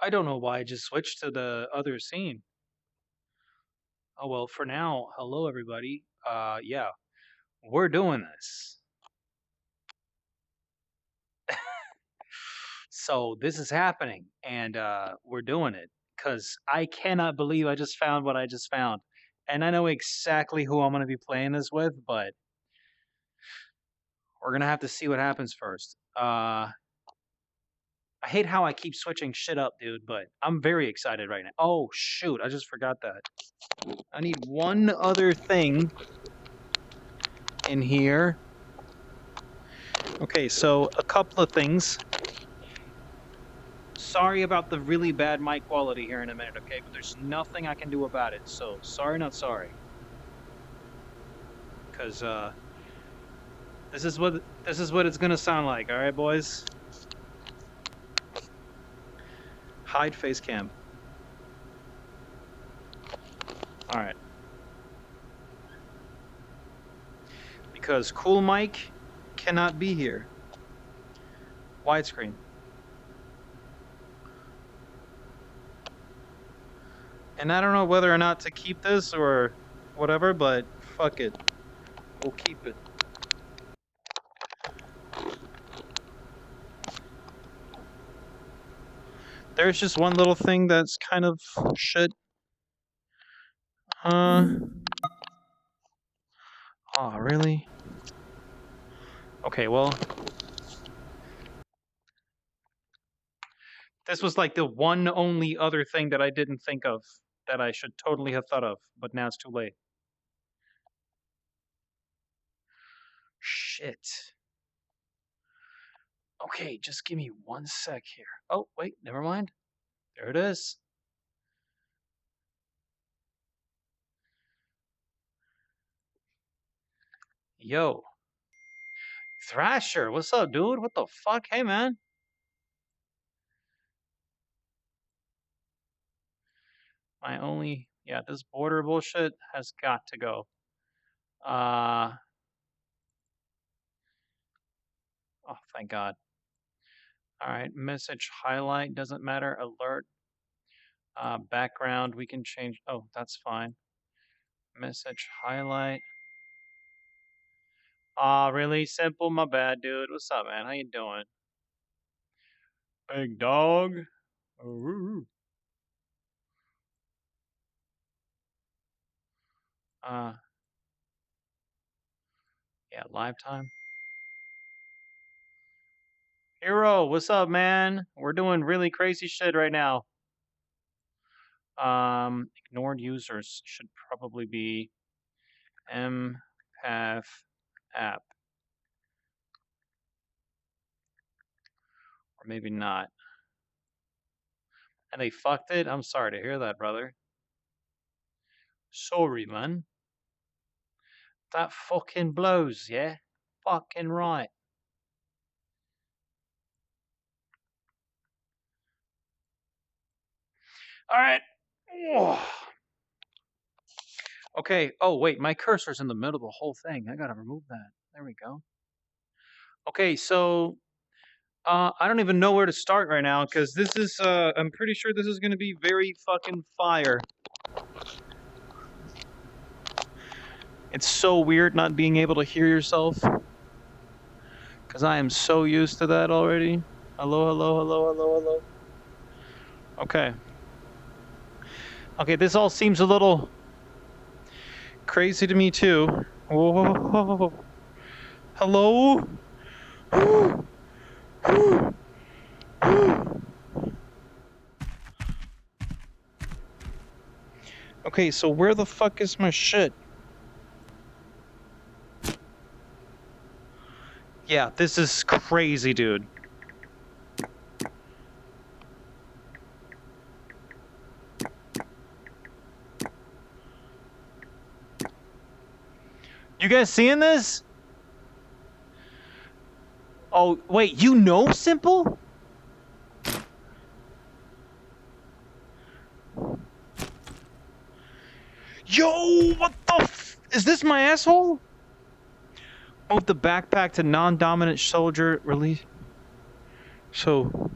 I don't know why I just switched to the other scene. Oh well, for now, hello everybody. Yeah, we're doing this. So this is happening, and we're doing it because I cannot believe I just found what I just found, and I know exactly who I'm going to be playing this with, but we're gonna have to see what happens first. I hate how I keep switching shit up, dude, but I'm very excited right now. Oh shoot, I just forgot that. I need one other thing in here. Okay, so a couple of things. Sorry about the really bad mic quality here in a minute, okay? But there's nothing I can do about it. So sorry, not sorry. Cause this is what it's gonna sound like, alright boys? Hide face cam. Alright. Because Cool Mike cannot be here. Widescreen. And I don't know whether or not to keep this or whatever, but fuck it. We'll keep it. There's just one little thing that's kind of shit. Oh, really? Okay, well. This was like the one only other thing that I didn't think of that I should totally have thought of, but now it's too late. Shit. Okay, just give me 1 sec here. Oh, wait, never mind. There it is. Yo. Thrasher, what's up, dude? What the fuck? Hey, man. Yeah, this border bullshit has got to go. Oh, thank God. All right, message highlight doesn't matter. Alert. Background, we can change. Oh, that's fine. Message highlight. Aw, really simple? My bad, dude. What's up, man? How you doing? Big dog. Ooh. Uh, yeah, live time. Hero, what's up, man? We're doing really crazy shit right now. Ignored users should probably be empath app. Or maybe not. And they fucked it? I'm sorry to hear that, brother. Sorry, man. That fucking blows, yeah? Fucking right. Alright. Okay. Oh, wait. My cursor's in the middle of the whole thing. I gotta remove that. There we go. Okay, so I don't even know where to start right now because this is. I'm pretty sure this is gonna be very fucking fire. It's so weird not being able to hear yourself because I am so used to that already. Hello, hello, hello, hello, hello. Okay. Okay, this all seems a little crazy to me too. Whoa. Hello? Okay, so where the fuck is my shit? Yeah, this is crazy, dude. You guys seeing this? Oh, wait, you know Simple? Yo, what the is this my asshole? Move the backpack to non-dominant soldier release. So,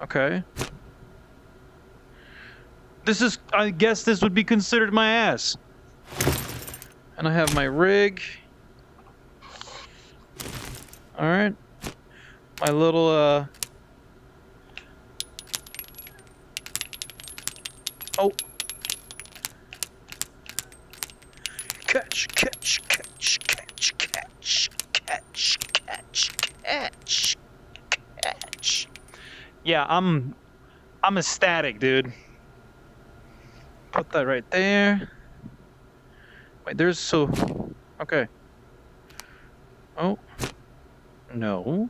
Okay. This is, I guess this would be considered my ass. And I have my rig. Alright. My little, oh. Catch, catch, catch, catch, catch, catch, catch, catch, catch. Yeah, I'm ecstatic, dude. Put that right there. Wait, there's so... Okay. Oh. No.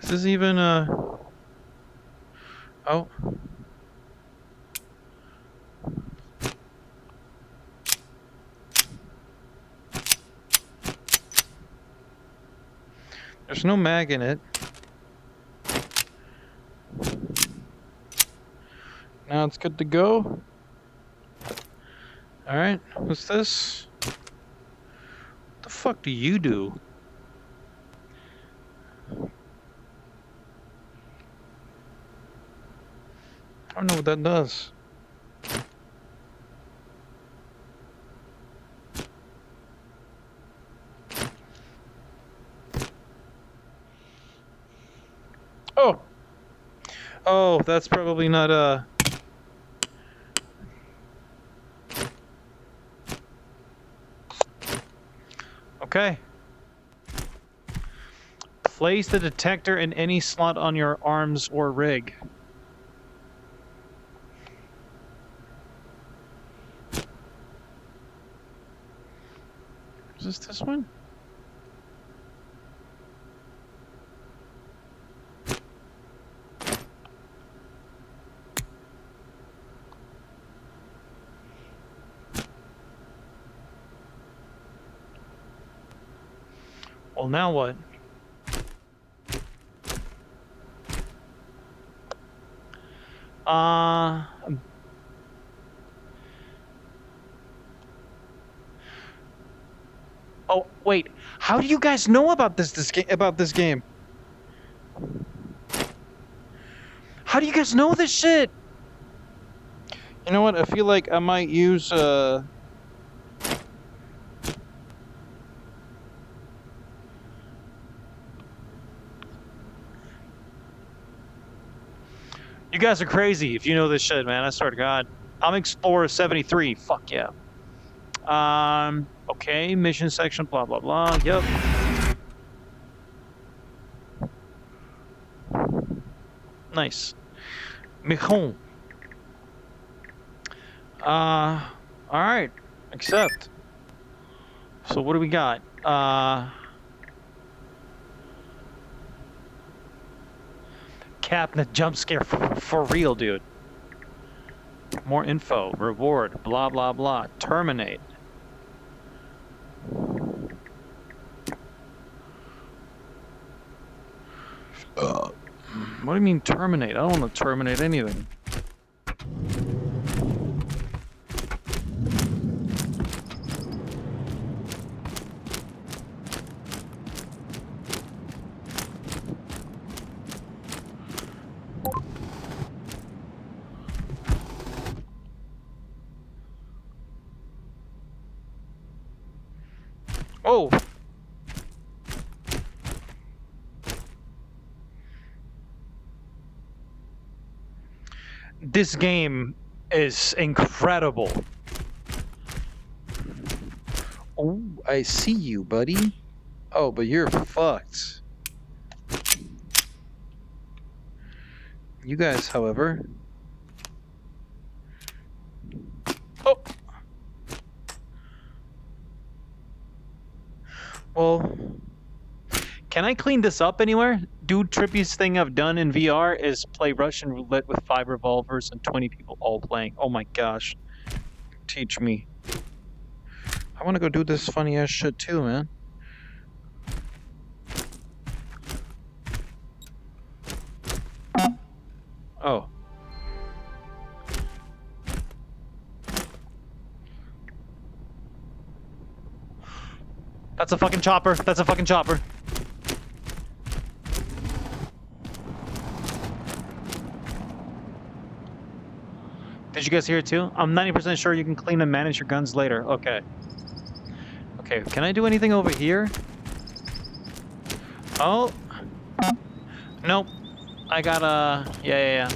This is even, oh. There's no mag in it. Now it's good to go. Alright, what's this? What the fuck do you do? I don't know what that does. Oh! Oh, that's probably not, Okay. Place the detector in any slot on your arms or rig. Is this one? Well, now what? Oh, wait. How do you guys know about this game? How do you guys know this shit? You know what? I feel like I might use, You guys are crazy if you know this shit, man. I swear to God. I'm Explorer 73. Fuck yeah. Okay. Mission section, blah, blah, blah. Yep. Nice. Mission. Alright. Accept. So what do we got? Cabinet jump scare for real, dude. More info. Reward. Blah, blah, blah. Terminate. What do you mean terminate? I don't want to terminate anything. Oh! This game is incredible. Oh, I see you, buddy. Oh, but you're fucked. You guys, however... Oh! Well... Can I clean this up anywhere? Dude, trippiest thing I've done in VR is play Russian roulette with 5 revolvers and 20 people all playing. Oh my gosh. Teach me. I want to go do this funny ass shit too, man. Oh. That's a fucking chopper. That's a fucking chopper. Did you guys hear it too? I'm 90% sure you can clean and manage your guns later. Okay. Okay, can I do anything over here? Oh. Nope. I gotta... Yeah.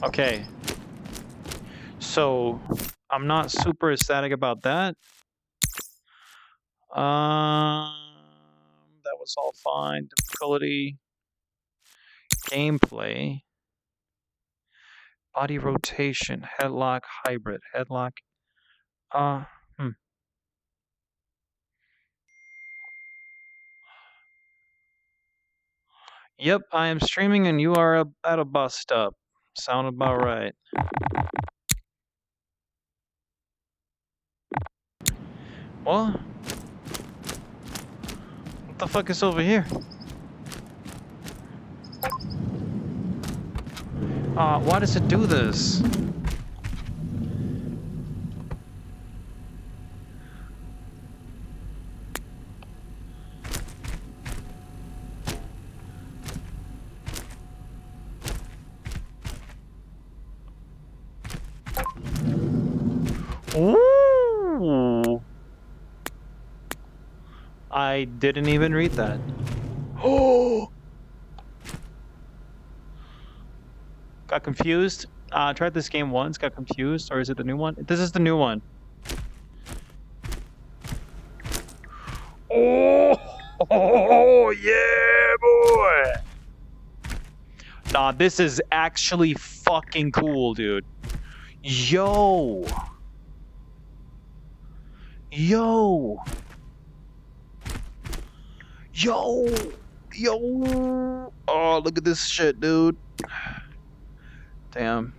Okay. So, I'm not super ecstatic about that. That was all fine. Difficulty. Gameplay. Body rotation. Headlock. Hybrid. Headlock. Yep, I am streaming and you are at a bus stop. Sound about right. What? What the fuck is over here? Why does it do this? Ooh. I didn't even read that. Oh! Got confused. Tried this game once, got confused, or is it the new one? This is the new one. Oh yeah, boy! Nah, this is actually fucking cool, dude. Yo! Yo! Oh, look at this shit, dude. Damn.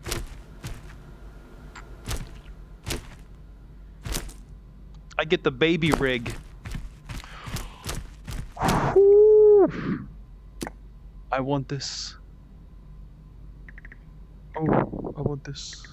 I get the baby rig. Whew. I want this. Oh, I want this.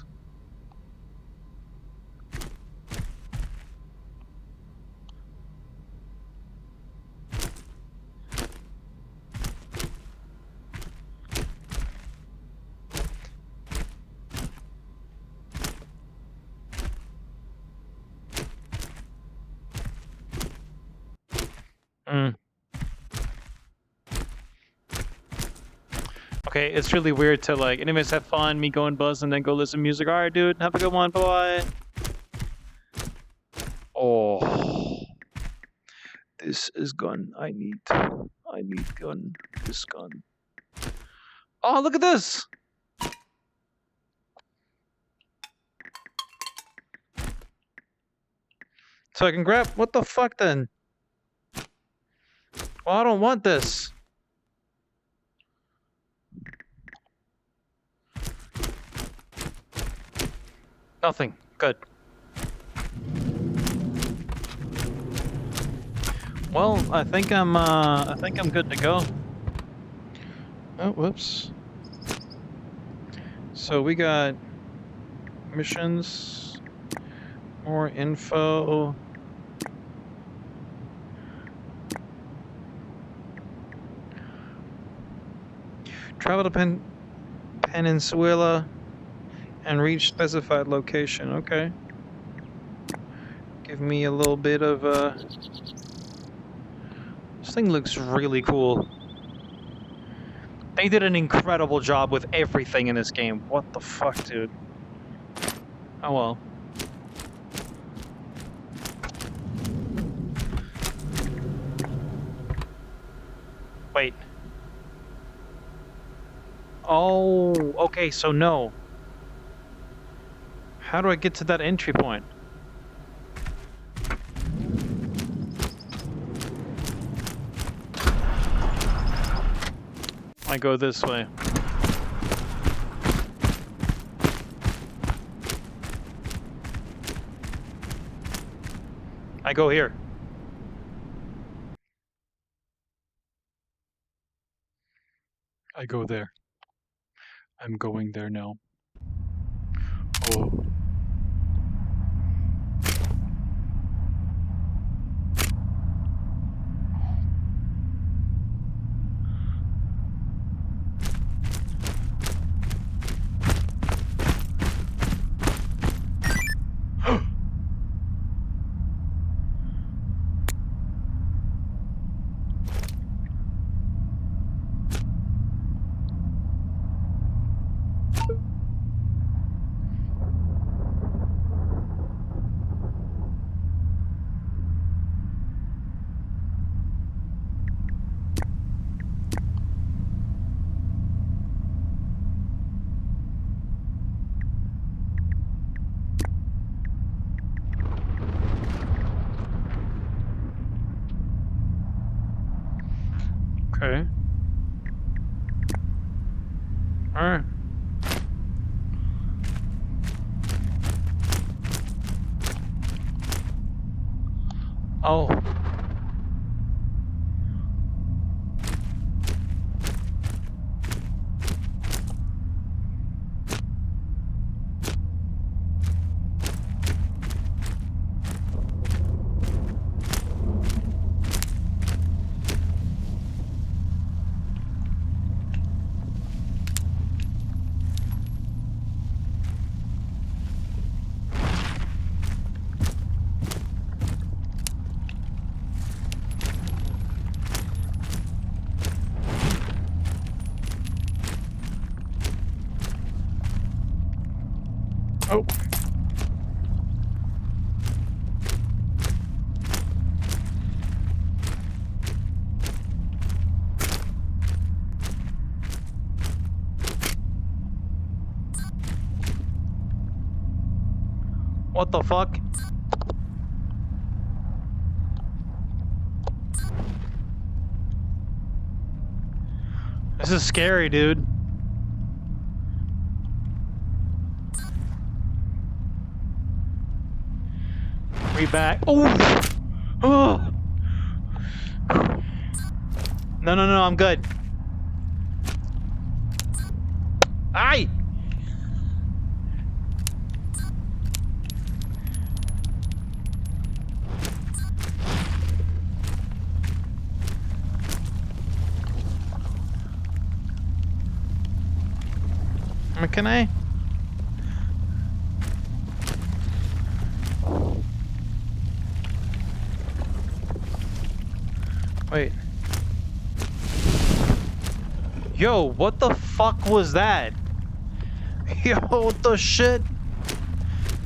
Okay, it's really weird to like, anyways, have fun, me go and buzz and then go listen to music. Alright, dude, have a good one, bye-bye. Oh. This is gun. I need gun. This gun. Oh, look at this! So I can grab, what the fuck then? Well, I don't want this. Nothing. Good. Well, I think I'm good to go. Oh, whoops. So we got missions, more info. Travel to Peninsula and reach specified location. Okay. Give me a little bit of This thing looks really cool. They did an incredible job with everything in this game. What the fuck, dude? Oh well. Wait. Oh, okay, so no. How do I get to that entry point? I go this way. I go here. I go there. I'm going there now. Oh. Okay. Alright. Oh. Oh. What the fuck? This is scary, dude. Back. Oh! Oh! No, I'm good. Aye! Can I? Wait. Yo, what the fuck was that? Yo, what the shit?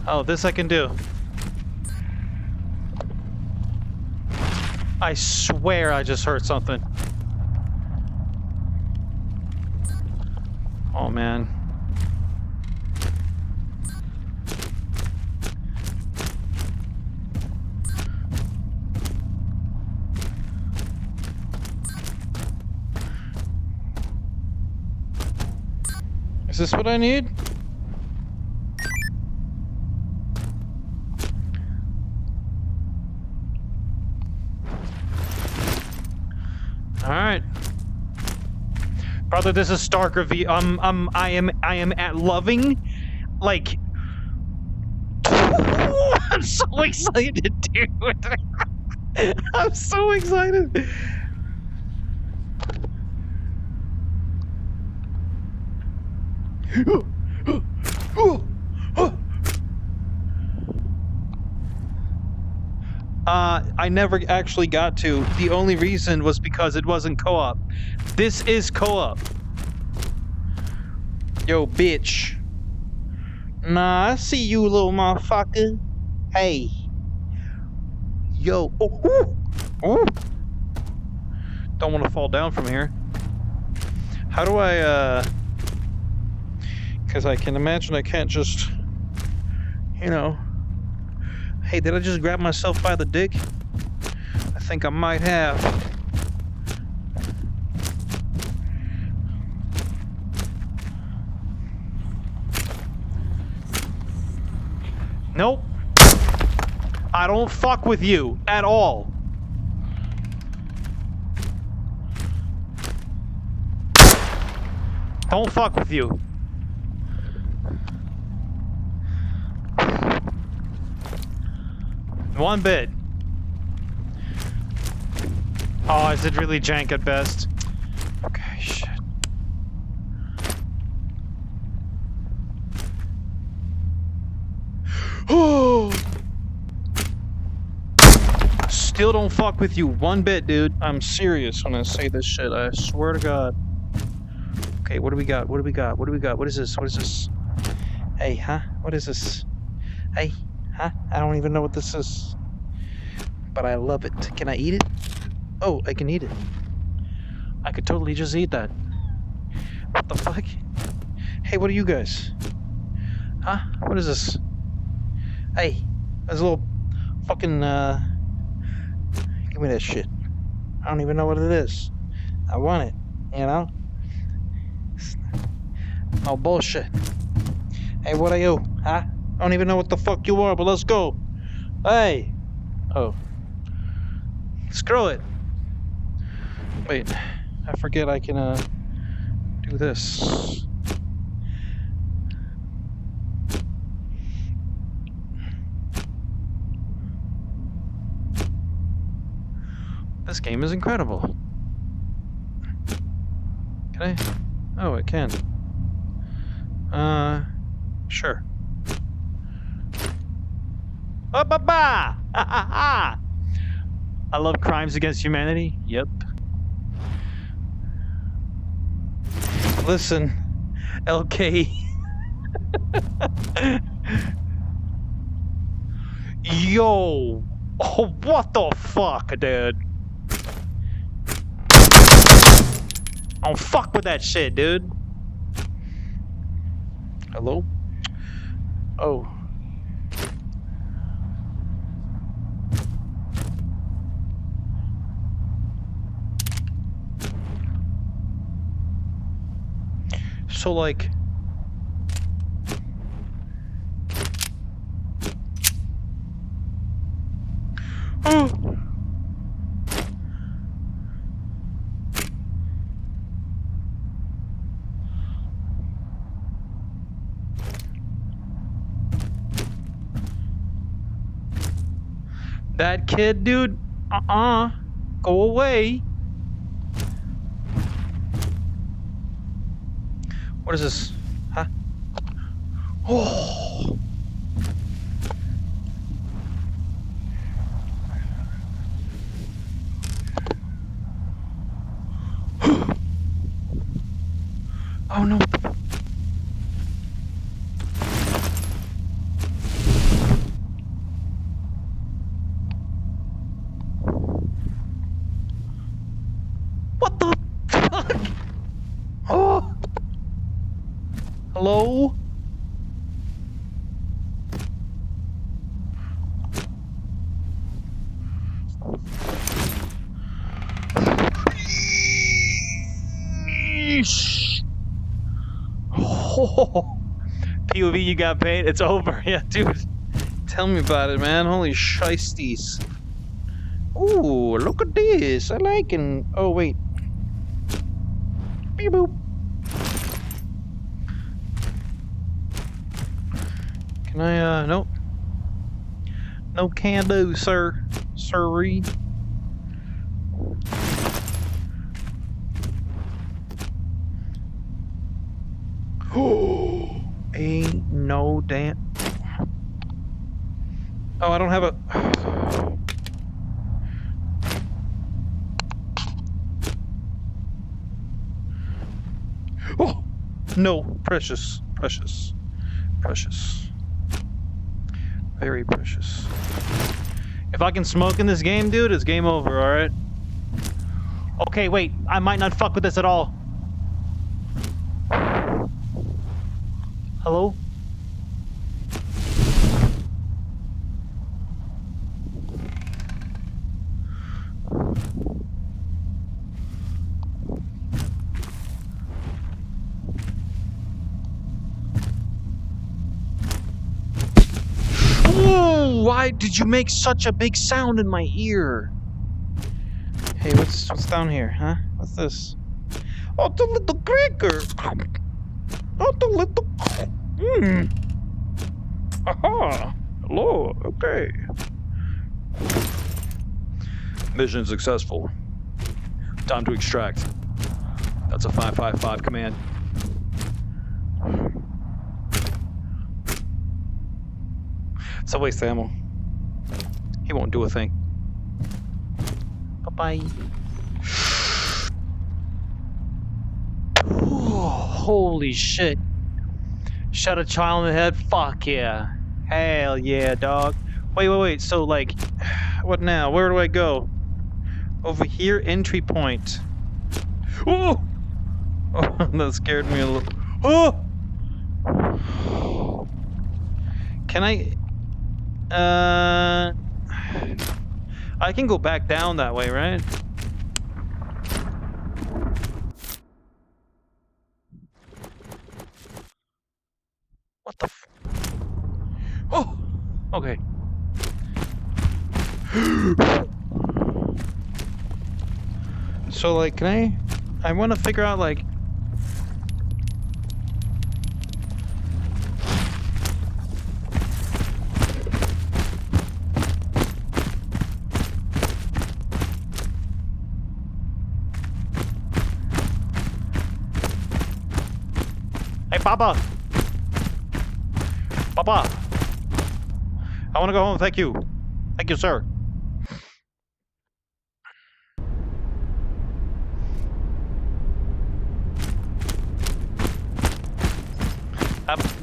Oh, this I can do. I swear I just heard something. Oh, man. Is this what I need? Alright. Brother, this is Starker V. I am at loving, like... I'm so excited, dude. I'm so excited. I never actually got to. The only reason was because it wasn't co-op. This is co-op. Yo, bitch. Nah, I see you, little motherfucker. Hey. Yo. Oh, ooh. Don't want to fall down from here. How do I, because I can imagine I can't just, you know. Hey, did I just grab myself by the dick? I think I might have. Nope. I don't fuck with you at all. Don't fuck with you. One bit. Oh, is it really jank at best? Okay, shit. Oh! Still don't fuck with you one bit, dude. I'm serious when I say this shit. I swear to God. Okay, what do we got? What do we got? What do we got? What is this? What is this? Hey, huh? What is this? Hey, huh? I don't even know what this is. But I love it. Can I eat it? Oh, I can eat it. I could totally just eat that. What the fuck? Hey, what are you guys? Huh? What is this? Hey, there's a little fucking, give me that shit. I don't even know what it is. I want it, you know? No bullshit. Hey, what are you? Huh? I don't even know what the fuck you are, but let's go. Hey! Oh. Screw it. Wait. I forget I can, do this. This game is incredible. Can I? Oh, it can. Sure. Oh, ba-ba! Ha ha ha! I love crimes against humanity. Yep. Listen, LK. Yo! Oh, what the fuck, dude? Don't fuck with that shit, dude. Hello? Oh. So, like... Oh! That kid, dude? Go away. What is this? Huh? Oh! Oh no. What the fuck? Oh! Hello? Yeesh. Oh. POV, you got paid? It's over. Yeah, dude. Tell me about it, man. Holy shiesties. Ooh, look at this. I like it. Oh, wait. Beep boop. Can I, nope. No can do, sir. Sirree. Oh, ain't no damn. Oh, I don't have a. Oh, no, precious, precious, precious. Very precious. If I can smoke in this game, dude, it's game over, alright? Okay, wait, I might not fuck with this at all. Hello? Ooh, why did you make such a big sound in my ear? Hey, what's down here, huh? What's this? Oh, the little cracker! Oh, the little... Aha! Hello, okay. Mission successful. Time to extract. That's a 555 command. It's a waste of ammo. He won't do a thing. Bye-bye. Holy shit. Shot a child in the head? Fuck yeah. Hell yeah, dog. Wait. So, like, what now? Where do I go? Over here, entry point. Oh! Oh, that scared me a little. Oh! Can I... I can go back down that way, right? What the f... Oh! Okay. So, like, can I want to figure out, like... Hey, Papa! Papa! I want to go home, thank you. Thank you, sir.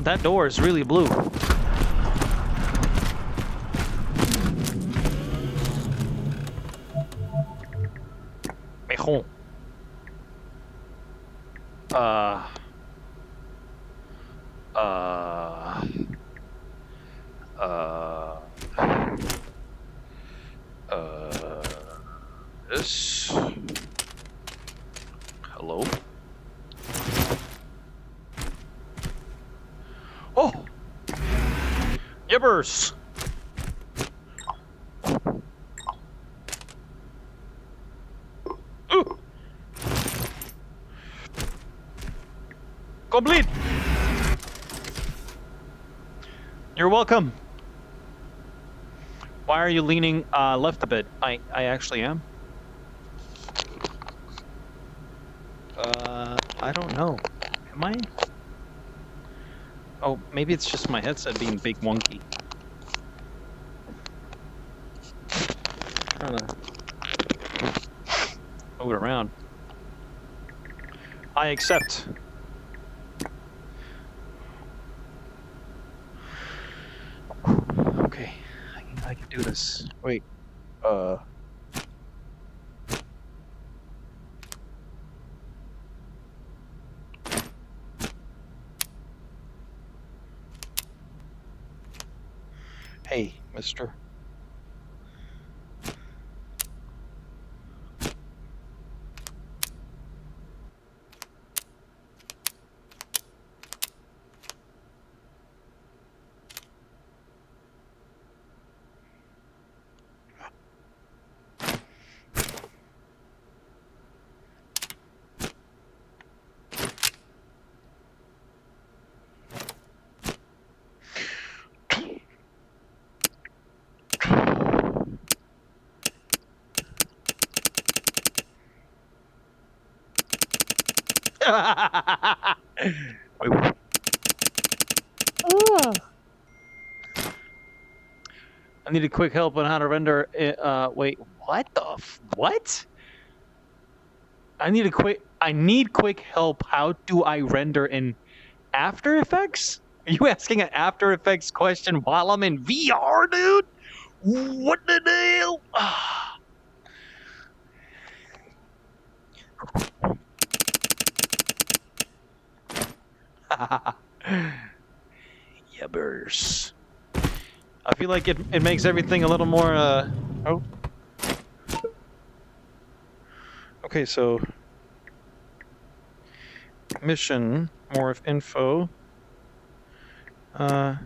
That door is really blue. Mejón. This. Hello? Oh! Yibbers! Ooh! Complete! You're welcome. Why are you leaning left a bit? I actually am. I don't know. Am I? Oh, maybe it's just my headset being big wonky. Trying to move it around. I accept. Okay, I can do this. Wait, Hey, mister. Wait. I needed quick help on how to render. Wait, what the what? I need quick help. How do I render in After Effects? Are you asking an After Effects question while I'm in VR, dude? What the hell? Yubbers. I feel like it makes everything a little more, oh. Okay, so... Mission, more of info. Okay,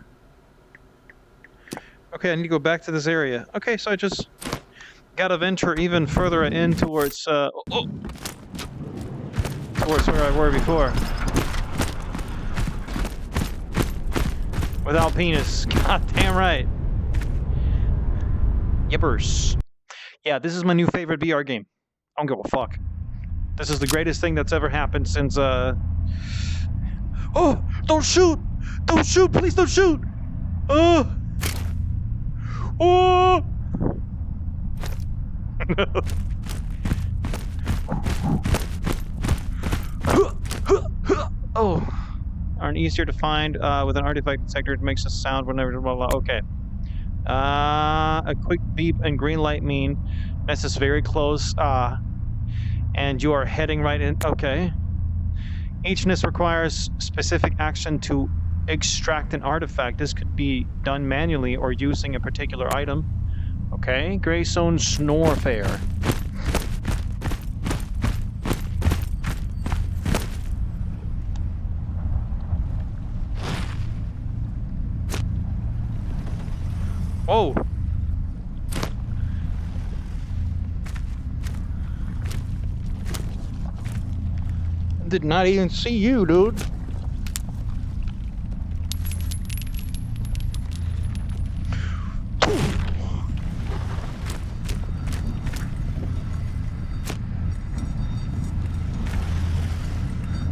I need to go back to this area. Okay, so I just gotta venture even further in towards, towards where I were before. Without penis. God damn right. Yippers. Yeah, this is my new favorite VR game. I don't give a fuck. This is the greatest thing that's ever happened since, Oh! Don't shoot! Don't shoot! Please don't shoot! Oh! Oh! Aren't easier to find with an artifact detector. It makes a sound whenever blah blah. Okay. A quick beep and green light mean this is very close. And you are heading right in. Okay. Each NIST requires specific action to extract an artifact. This could be done manually or using a particular item. Okay. Greystone Snorfair. Whoa! Did not even see you, dude.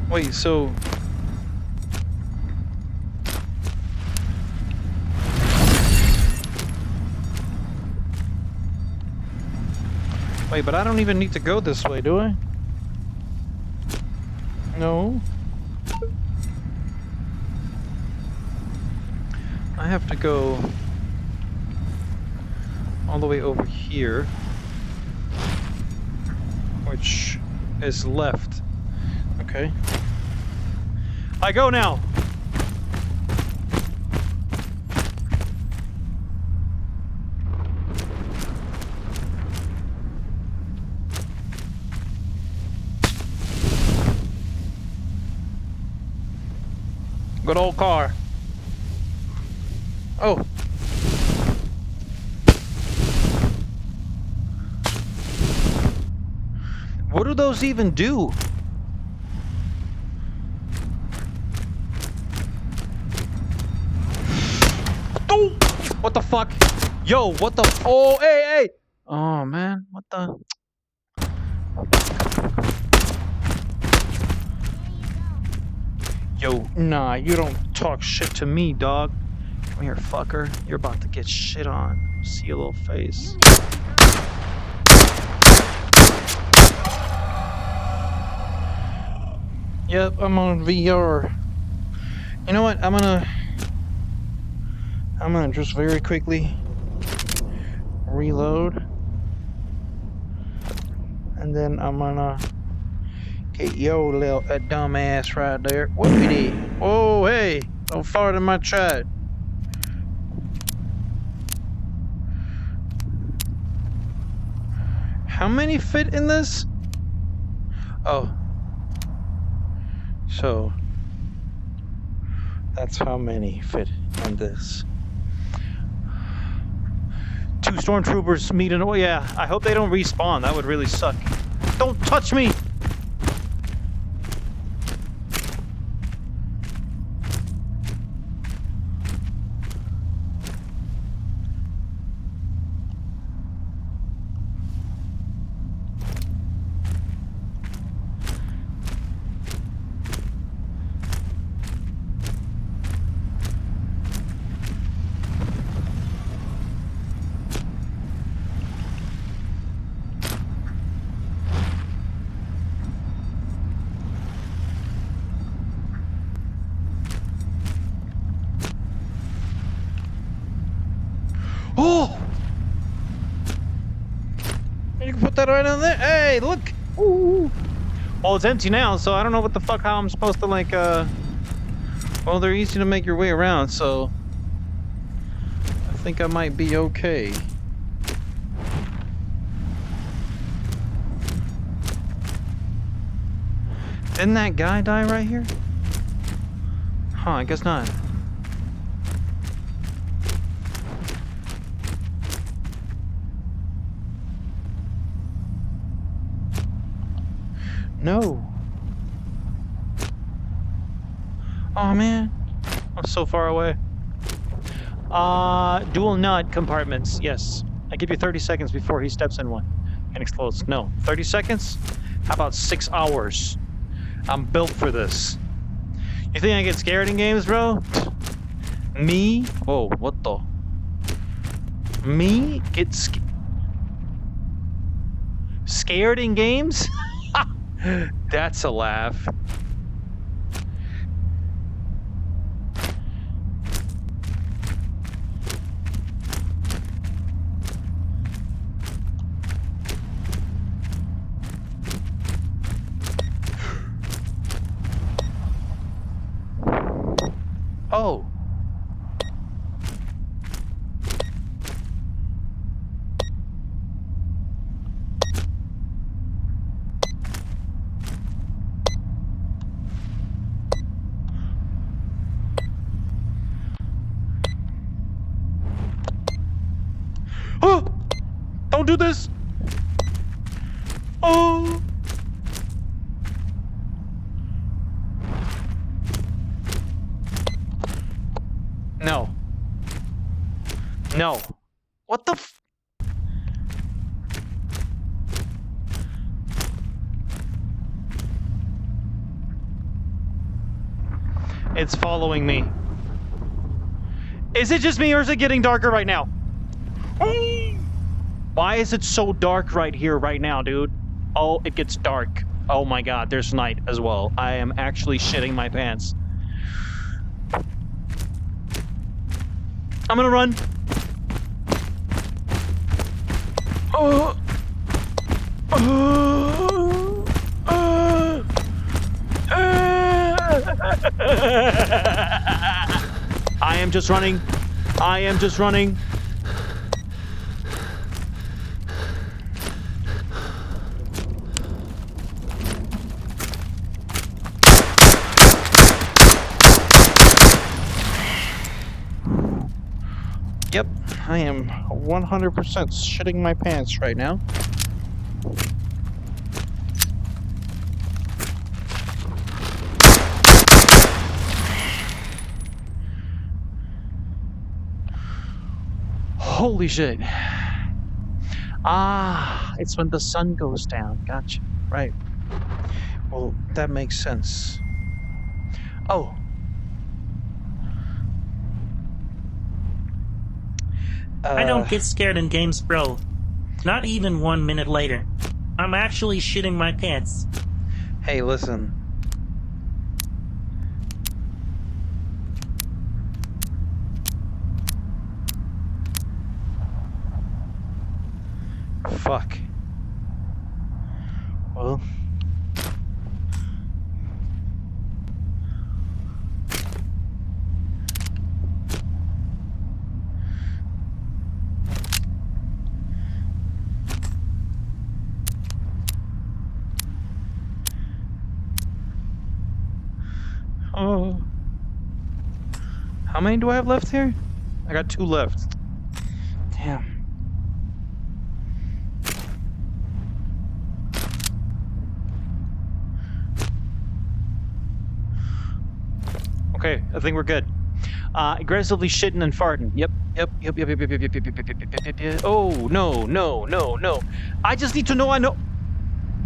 Wait, so... Wait, but I don't even need to go this way, do I? No. I have to go all the way over here, which is left. Okay. I go now! Good old car. Oh. What do those even do? Oh! What the fuck? Yo, what the... Oh, hey, hey! Oh, man. What the... Yo, nah, you don't talk shit to me, dog. Come here, fucker. You're about to get shit on. See your little face. Yep, I'm on VR. You know what? I'm gonna just very quickly reload. And then I'm gonna get your little dumb ass right there. Whoopity. Whoa, hey! Don't fart in my chat. How many fit in this? Oh. So, that's how many fit in this. 2 stormtroopers meet an... Oh yeah, I hope they don't respawn. That would really suck. Don't touch me! Oh! You can put that right on there. Hey, look! Ooh. Well, it's empty now, so I don't know what the fuck, how I'm supposed to, like, Well, they're easy to make your way around, so... I think I might be okay. Didn't that guy die right here? Huh, I guess not. No. Oh man, I'm so far away. Dual nut compartments. Yes, I give you 30 seconds before he steps in one and explodes. No, 30 seconds? How about 6 hours? I'm built for this. You think I get scared in games, bro? Me? Whoa, what the? Me get scared in games? That's a laugh. Oh. Oh! Don't do this! Oh! No. No. What the f- It's following me. Is it just me or is it getting darker right now? Why is it so dark right here, right now, dude? Oh, it gets dark. Oh my god, there's night as well. I am actually shitting my pants. I'm gonna run. I am just running. I am just running. Yep, I am 100% shitting my pants right now. Holy shit. Ah, it's when the sun goes down. Gotcha. Right. Well, that makes sense. Oh. I don't get scared in games, bro. Not even 1 minute later. I'm actually shitting my pants. Hey, listen. Fuck. Well. Oh. How many do I have left here? I got 2 left. Damn. Okay, I think we're good. Aggressively shitting and farting. Yep. Oh, no. I just need to know I know.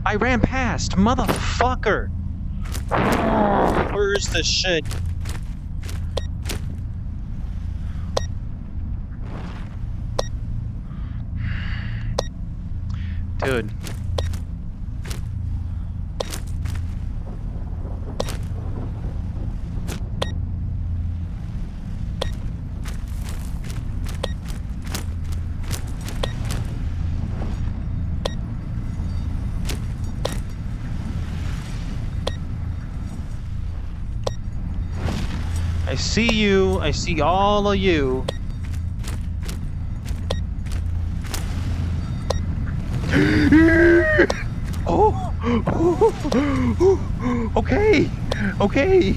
I ran past, motherfucker. Where's the shit? Dude. I see you. I see all of you. Oh. Okay. Okay.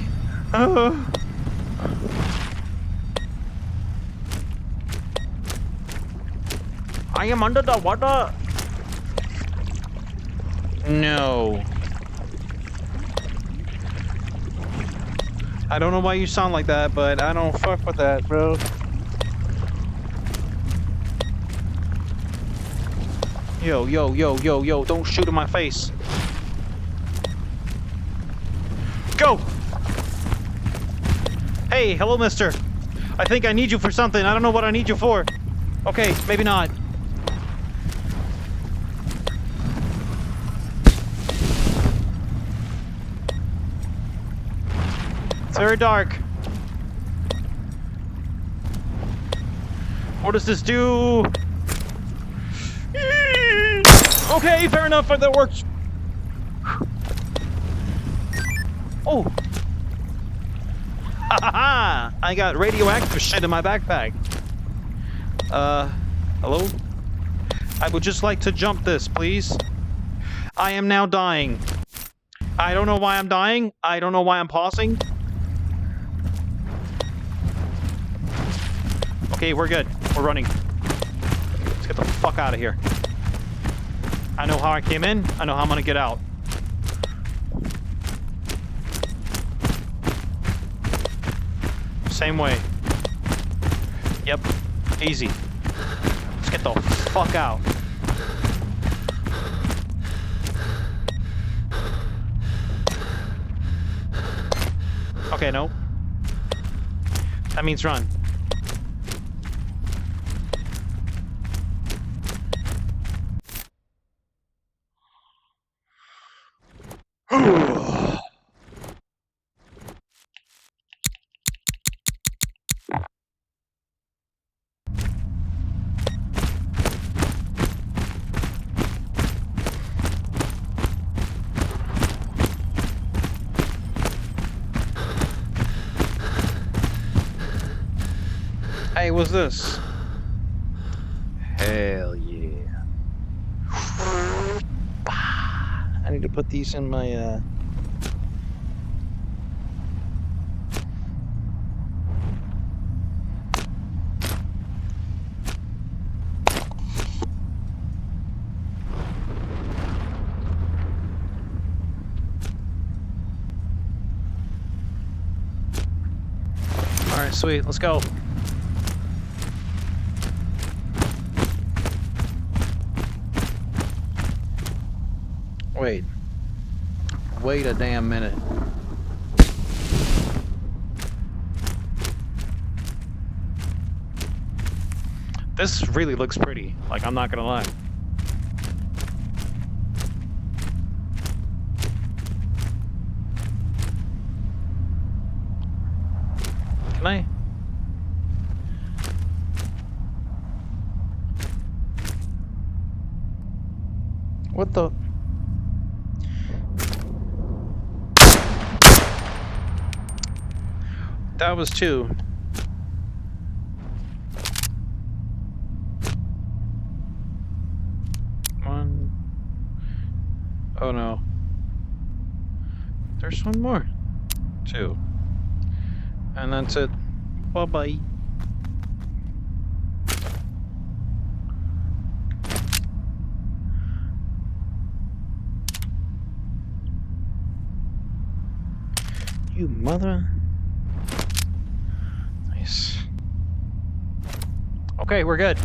I am under the water. No. I don't know why you sound like that, but I don't fuck with that, bro. Yo, don't shoot in my face. Go! Hey, hello, mister. I think I need you for something. I don't know what I need you for. Okay, maybe not. It's very dark. What does this do? Okay, fair enough. That works. Oh. Ha ha ha! I got radioactive shit in my backpack. Hello? I would just like to jump this, please. I am now dying. I don't know why I'm dying. I don't know why I'm pausing. Okay, we're good. We're running. Let's get the fuck out of here. I know how I came in. I know how I'm gonna get out. Same way. Yep. Easy. Let's get the fuck out. Okay, no. That means run. Hey, what's this? Hell yeah. I need to put these in my, Alright, sweet, let's go. Wait a damn minute. This really looks pretty, like, I'm not gonna lie. Can I? What the? That was two. One. Oh no. There's one more. Two. And that's it. Bye-bye. You mother. Nice. Okay, we're good.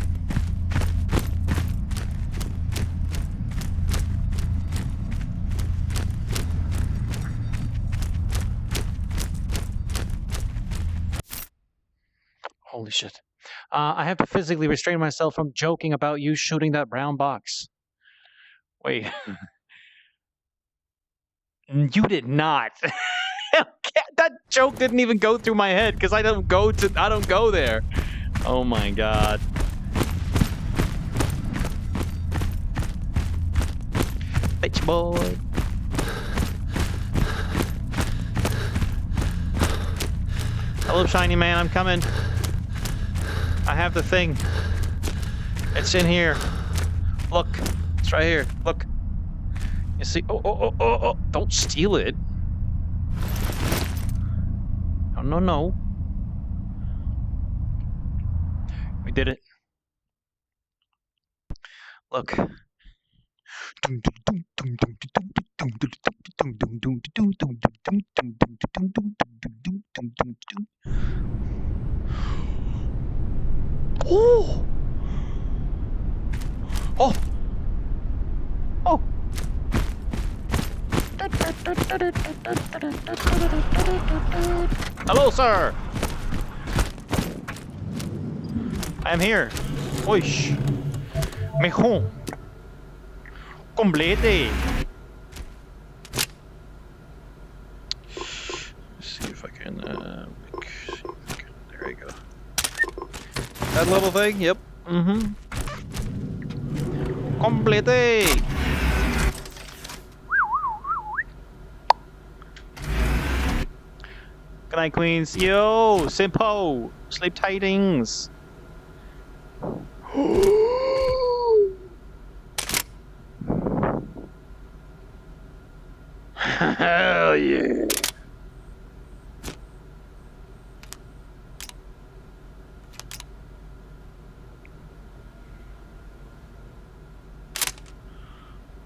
Holy shit. I have to physically restrain myself from joking about you shooting that brown box. Wait. You did not. That joke didn't even go through my head because I don't go there. Oh my god. Bitch boy. Hello, shiny man, I'm coming. I have the thing. It's in here. Look, it's right here. Look. You see? Oh. Don't steal it. Oh, no. We did it. Look. Oh! Oh! Oh! Hello, sir! I am here. Oish. Mijo. Complete. See if I can, there you go. That little thing? Yep. Mm-hmm. Complete. Good night, queens. Yo, Simpo. Sleep tidings. Hell yeah.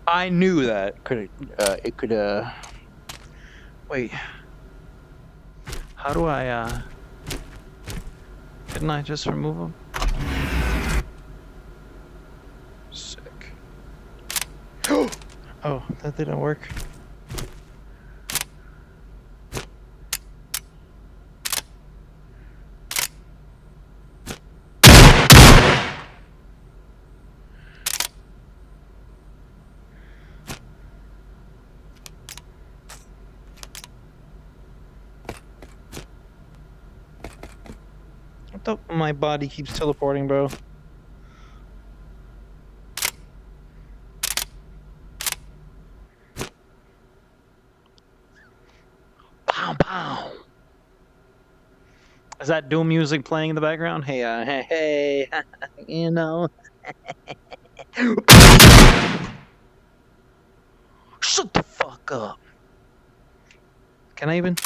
I knew that it could wait. How do I didn't I just remove them? Sick. Oh, that didn't work. My body keeps teleporting, bro. Pow pow. Is that Doom music playing in the background? Hey, hey, you know. Shut the fuck up. Can I even?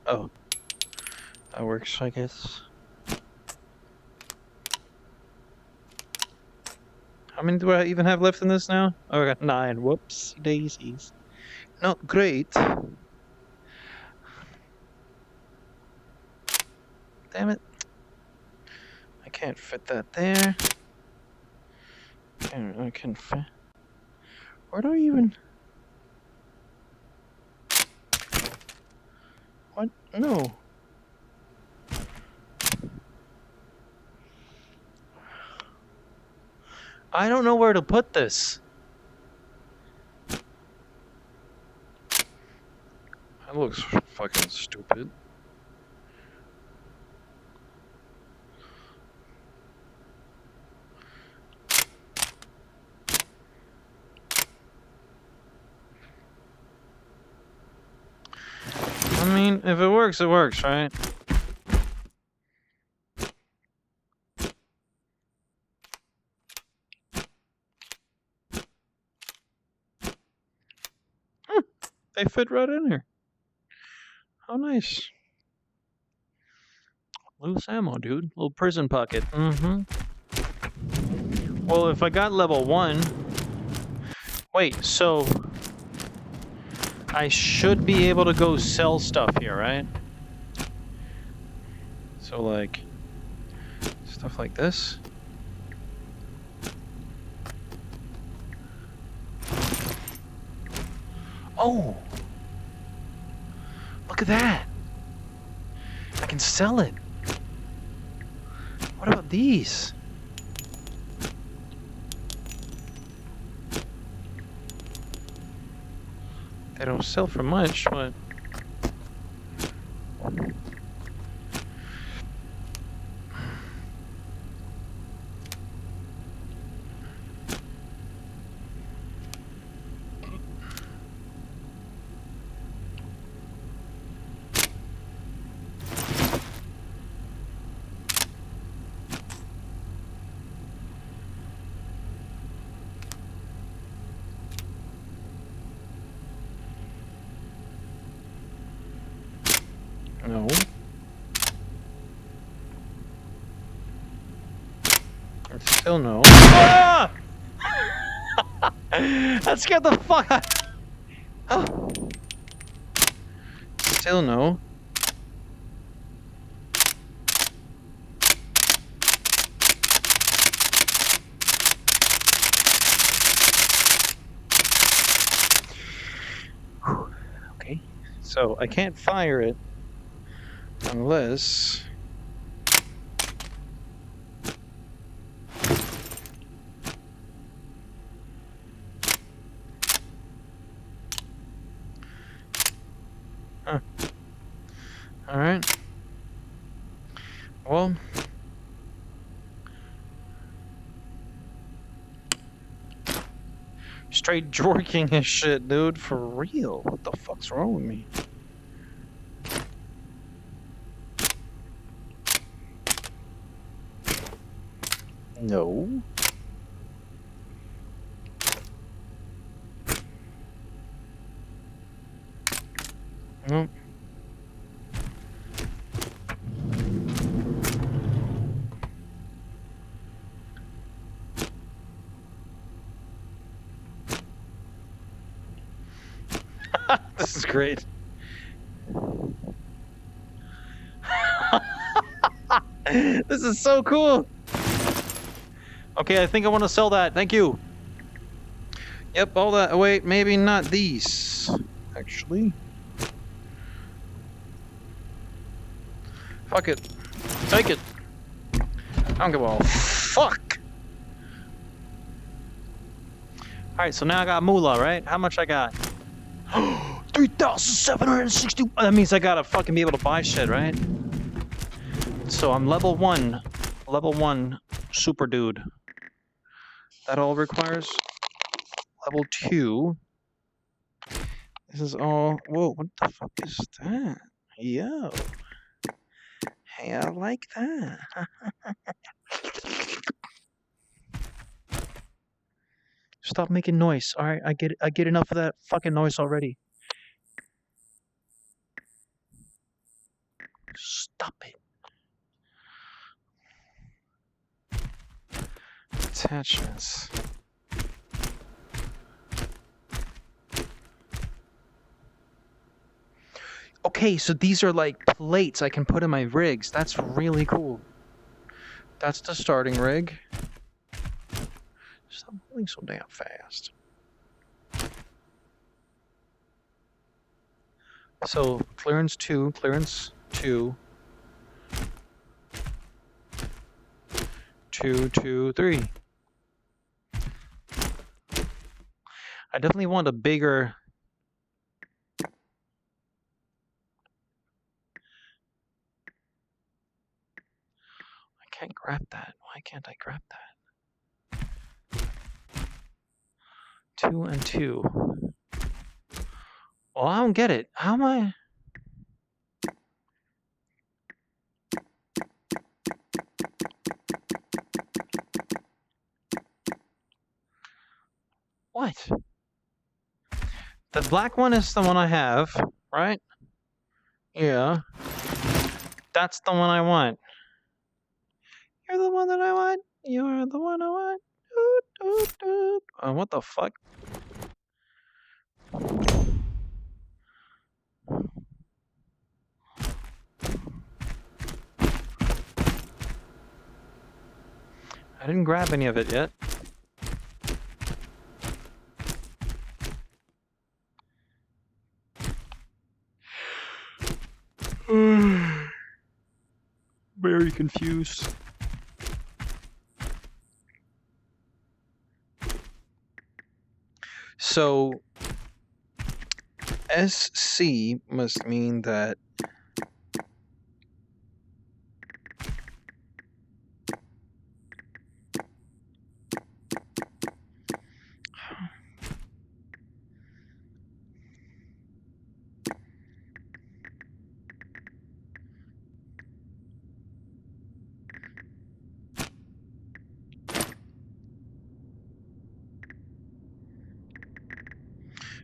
Oh, that works, I guess. How many do I even have left in this now? Oh, I got 9. Whoops, daisies. Not great. Damn it. I can't fit that there. I can fit. Where do I even? What? No. I don't know where to put this. That looks fucking stupid. I mean, if it works, right? They fit right in here. How nice. Loose ammo, dude. Little prison pocket. Mm-hmm. Well, if I got level 1... Wait, so... I should be able to go sell stuff here, right? So, like... Stuff like this. Oh! Look at that! I can sell it! What about these? They don't sell for much, but... No. It's still no. Ah! That scared the fuck out. Oh. Still no. Okay. So I can't fire it unless... Huh. Alright. Well... Straight jorking his shit, dude. For real. What the fuck's wrong with me? No. No. This is great. This is so cool. Okay, I think I want to sell that. Thank you. Yep, all that. Wait, maybe not these. Actually. Fuck it. Take it. I don't give a fuck. Alright, so now I got moolah, right? How much I got? 3,760. That means I gotta fucking be able to buy shit, right? So I'm level 1. Level 1 super dude. That all requires level 2. This is all. Whoa, what the fuck is that? Yo. Hey, I like that. Stop making noise. Alright, I get enough of that fucking noise already. Stop it. Attachments. Okay, so these are like plates I can put in my rigs. That's really cool. That's the starting rig. Stop moving so damn fast. So clearance 2, clearance 2. 2, 2, 3. I definitely want a bigger. I can't grab that. Why can't I grab that? 2 and 2. Well, I don't get it. How am I? What? The black one is the one I have, right? Yeah. That's the one I want. You're the one that I want. You're the one I want. Doot, doot, doot. What the fuck? I didn't grab any of it yet. Very confused. So SC must mean that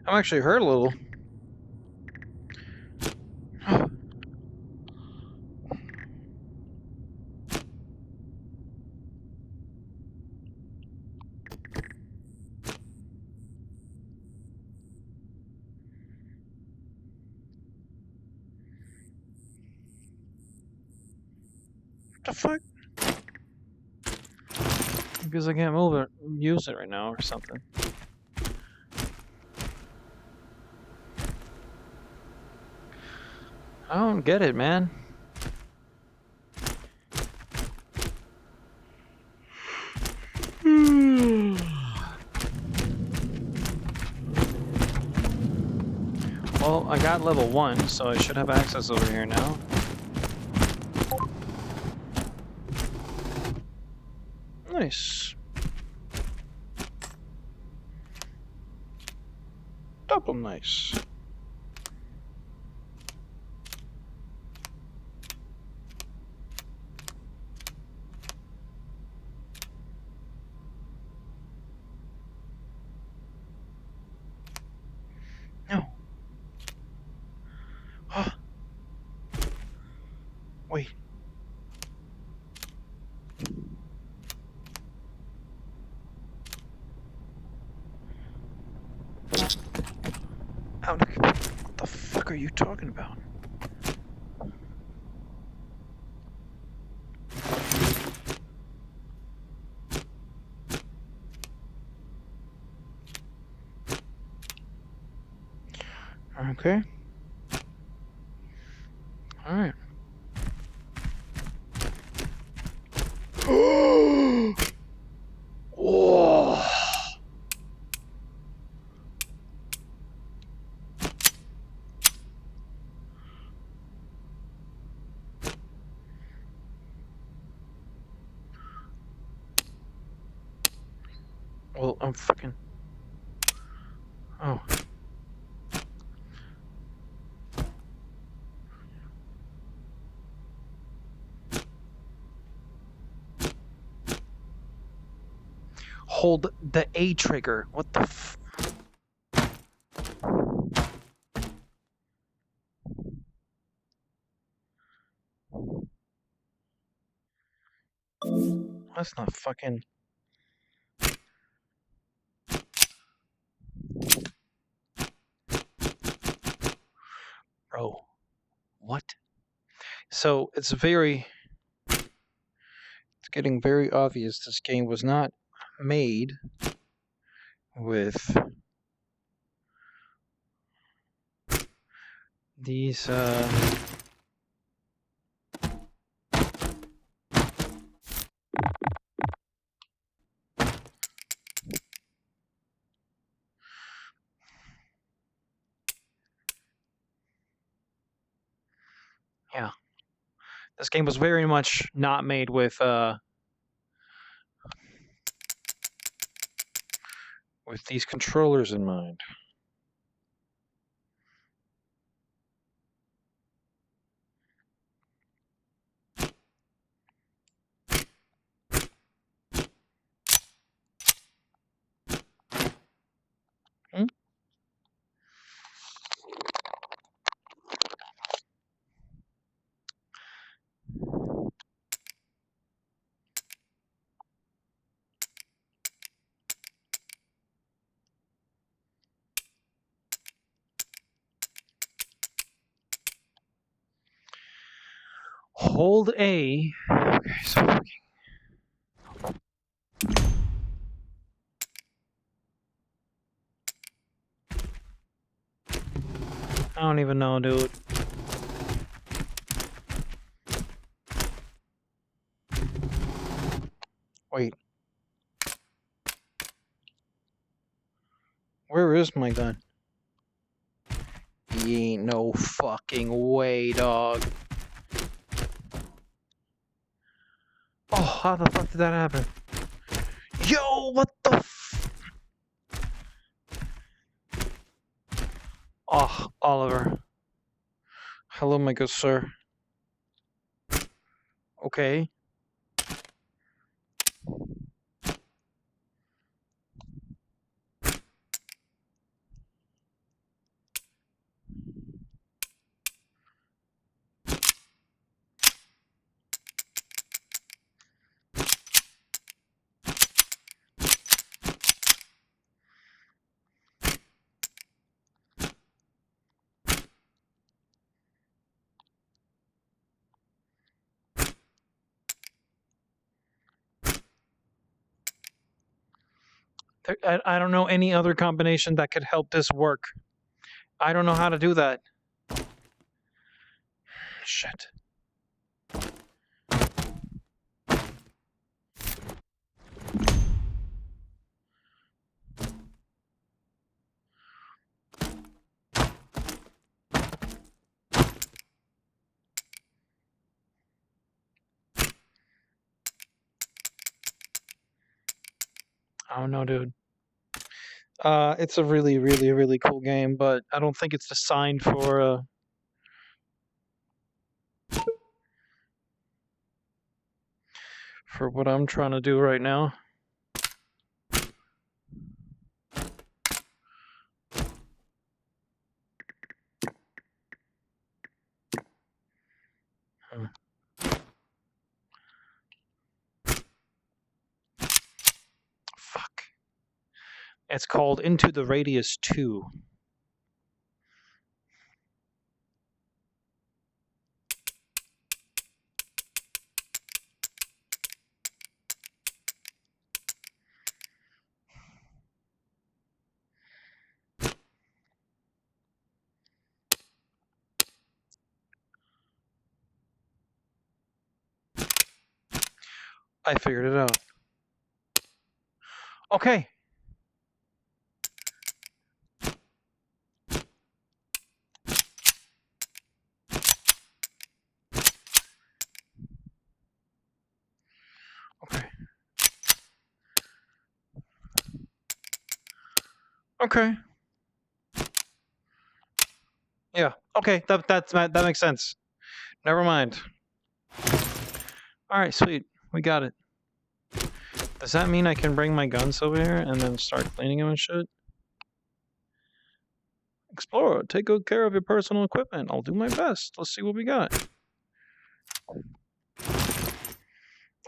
I'm actually hurt a little. What the fuck? Because I can't move it, use it right now or something. I don't get it, man. Well, I got level 1, so I should have access over here now. Nice. Double nice. No. Wait. What the fuck are you talking about? Okay. All right. Whoa. Well, I'm fucking. Oh. Hold the A trigger. What the f... That's not fucking... Bro. What? So, it's getting very obvious this game was not made with these, yeah. This game was very much not made with these controllers in mind. Hmm? Hold A. Okay, so I don't even know, dude. Wait. Where is my gun? He ain't no fucking way, dog. Oh, how the fuck did that happen? Yo, what the f... Oh, Oliver. Hello, my good sir. Okay. I don't know any other combination that could help this work. I don't know how to do that. Shit. I don't know, dude. It's a really, really, really cool game, but I don't think it's designed for what I'm trying to do right now. Fuck. It's called Into the Radius 2. I figured it out. Okay. Okay. Okay. Yeah. Okay. That makes sense. Never mind. All right. Sweet. We got it. Does that mean I can bring my guns over here and then start cleaning them and shit? Explorer, take good care of your personal equipment. I'll do my best. Let's see what we got.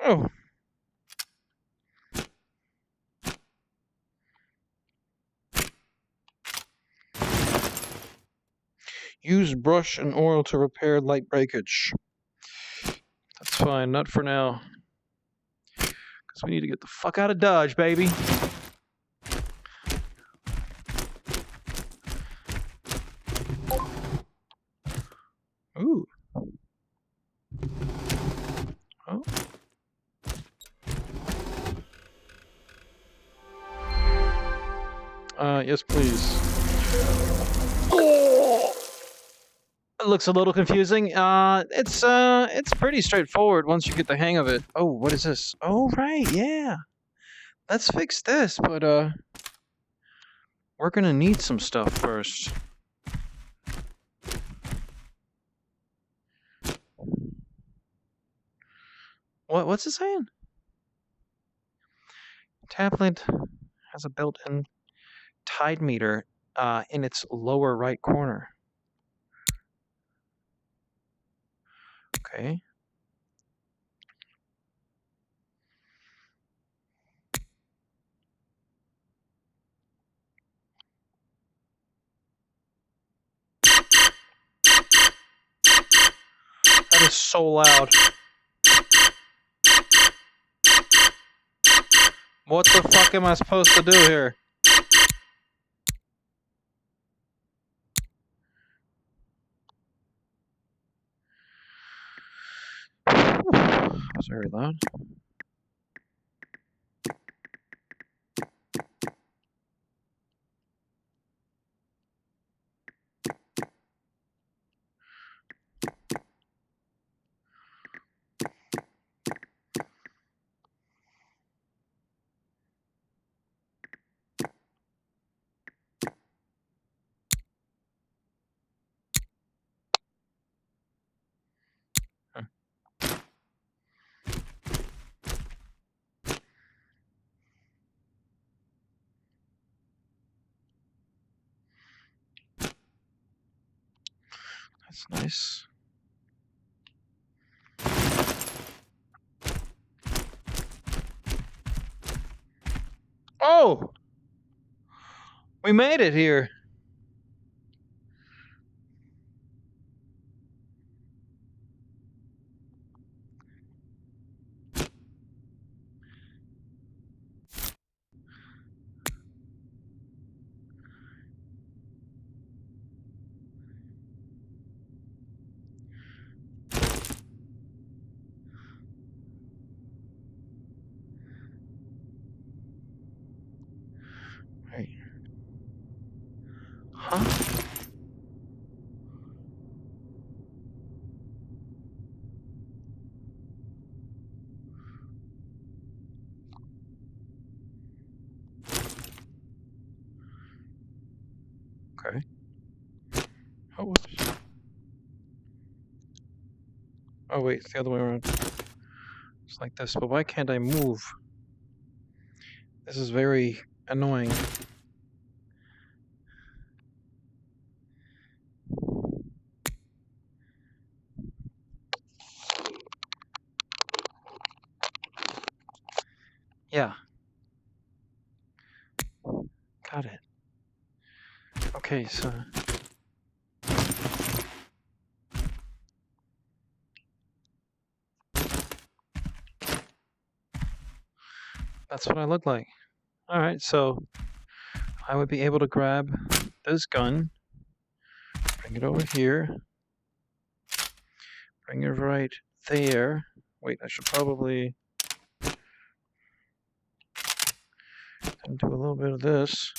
Oh. Use brush and oil to repair light breakage. That's fine. Not for now. Because we need to get the fuck out of Dodge, baby. Ooh. Oh. Yes, please. Oh! It looks a little confusing. It's pretty straightforward once you get the hang of it. Oh, what is this? Oh, right, yeah. Let's fix this, but, we're gonna need some stuff first. What's it saying? Tablet has a built-in tide meter in its lower right corner. Okay. That is so loud. What the fuck am I supposed to do here? That was very loud. That's nice. Oh! We made it here. Right. Huh? Okay. Oh, whoops. Oh, wait, it's the other way around. It's like this, but why can't I move? This is very annoying. Yeah. Got it. Okay, so... That's what I look like. Alright, so... I would be able to grab this gun, bring it over here, bring it right there. Wait, I should probably... And do a little bit of this.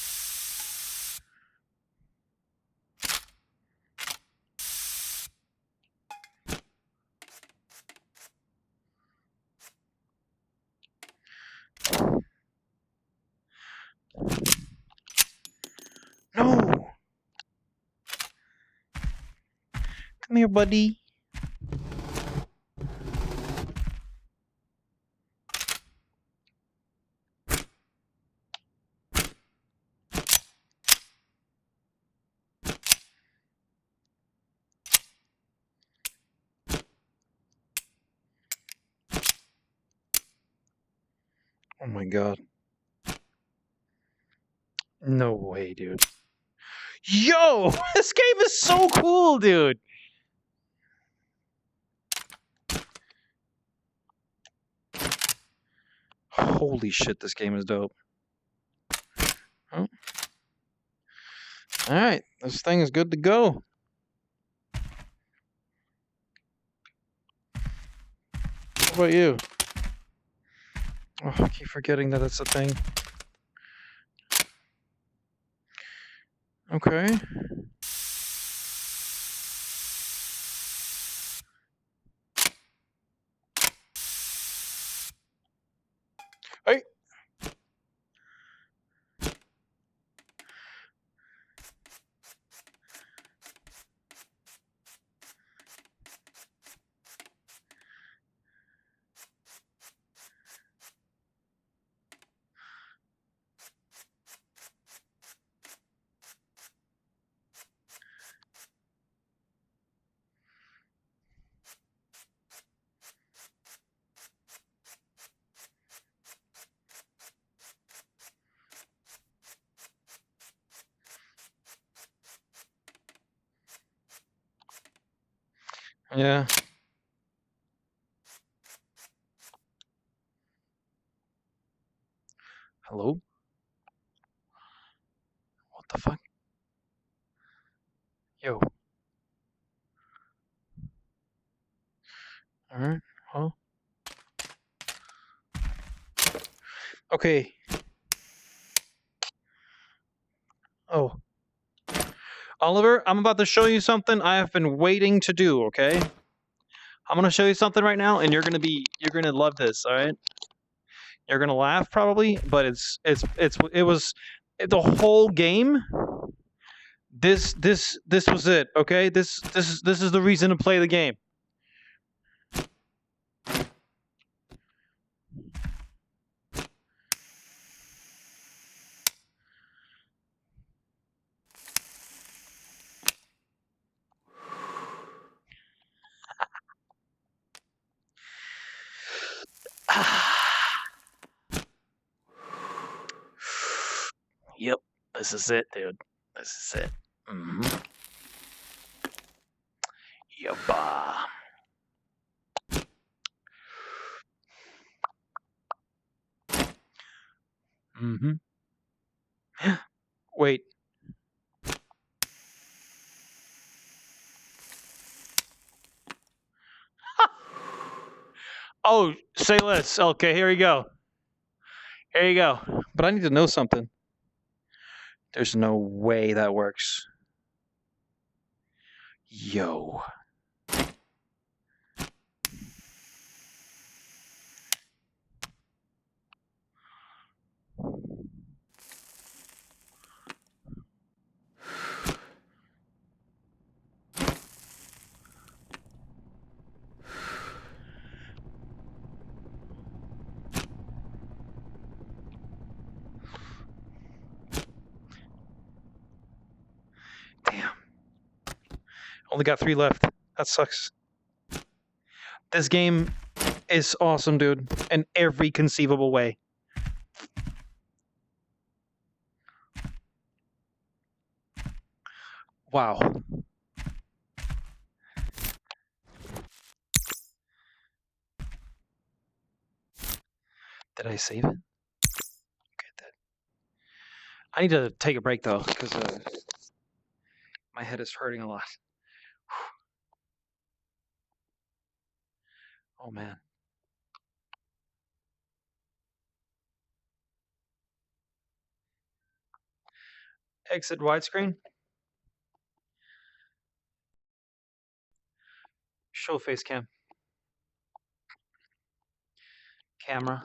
No! Come here, buddy. Oh my god. No way, dude. Yo! This game is so cool, dude! Holy shit, this game is dope. Oh. Alright, this thing is good to go. What about you? Oh, I keep forgetting that it's a thing. Okay. Hey! Yeah. Hello? What the fuck? Yo. Alright, well. Okay. Oh. Oliver, I'm about to show you something I have been waiting to do, okay? I'm gonna show you something right now, and you're gonna love this, alright? You're gonna laugh probably, but it was the whole game. This was it, okay? This is the reason to play the game. Yep, this is it, dude. This is it. Mm-hmm. Yabba. Mm-hmm. Wait. Oh, say less. Okay, here we go. Here you go. But I need to know something. There's no way that works. Yo. Damn. Only got 3 left. That sucks. This game is awesome, dude, in every conceivable way. Wow. Did I save it? Okay, that. I need to take a break though, because my head is hurting a lot. Oh man. Exit widescreen. Show face cam. Camera.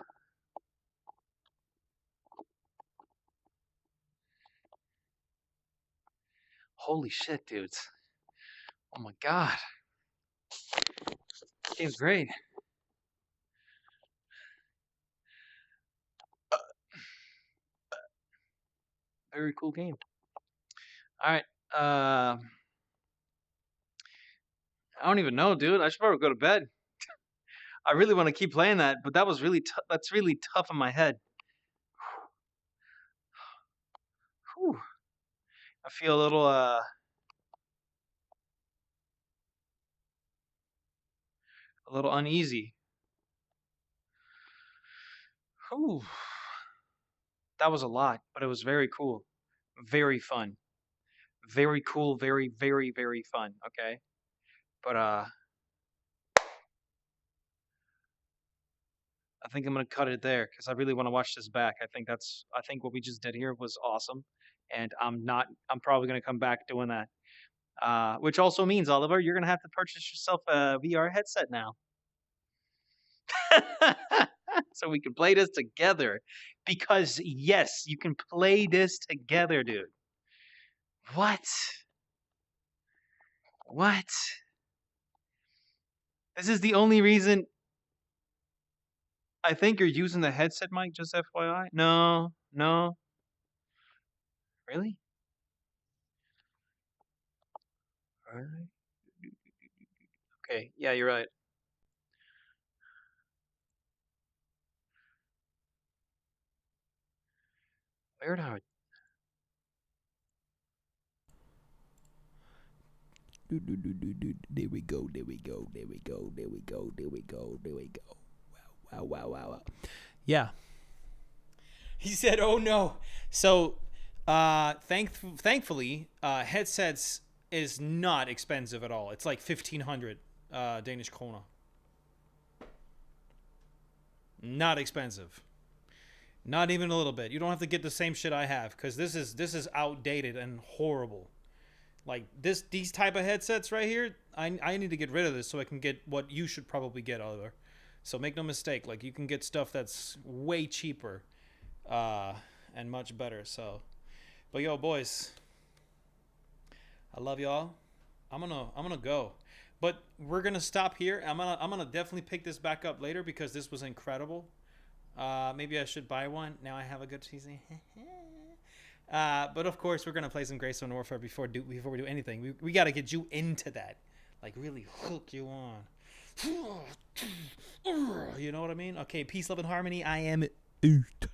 Holy shit, dudes. Oh my god. Game's great. Very cool game. Alright. I don't even know, dude. I should probably go to bed. I really want to keep playing that, but that was really that's really tough on my head. Whew. I feel a little uneasy. Whew. That was a lot, but it was very cool. Very fun. Very cool, very, very, very fun, okay? But I think I'm gonna cut it there because I really want to watch this back. I think what we just did here was awesome. And I'm probably gonna come back doing that. Which also means, Oliver, you're gonna have to purchase yourself a VR headset now. So we can play this together. Because yes, you can play this together, dude. What? What? This is the only reason. I think you're using the headset mic, just FYI. No, no. Really? Alright. Okay, yeah, you're right. Weird how it. There we go, there we go, there we go, there we go, there we go, there we go. Wow, wow, wow, wow. Yeah. He said, "Oh no." So, thankfully, headsets is not expensive at all. It's like 1,500 Danish krona. Not expensive. Not even a little bit. You don't have to get the same shit I have because this is outdated and horrible. Like these type of headsets right here, I need to get rid of this so I can get what you should probably get, Oliver. So make no mistake, like you can get stuff that's way cheaper, and much better. So, but yo, boys, I love y'all. I'm gonna go, but we're gonna stop here. I'm gonna definitely pick this back up later because this was incredible. Maybe I should buy one. Now I have a good PC. But of course, we're gonna play some Greystone Warfare before we do anything. We gotta get you into that, like really hook you on. You know what I mean? Okay, peace, love, and harmony. I am out.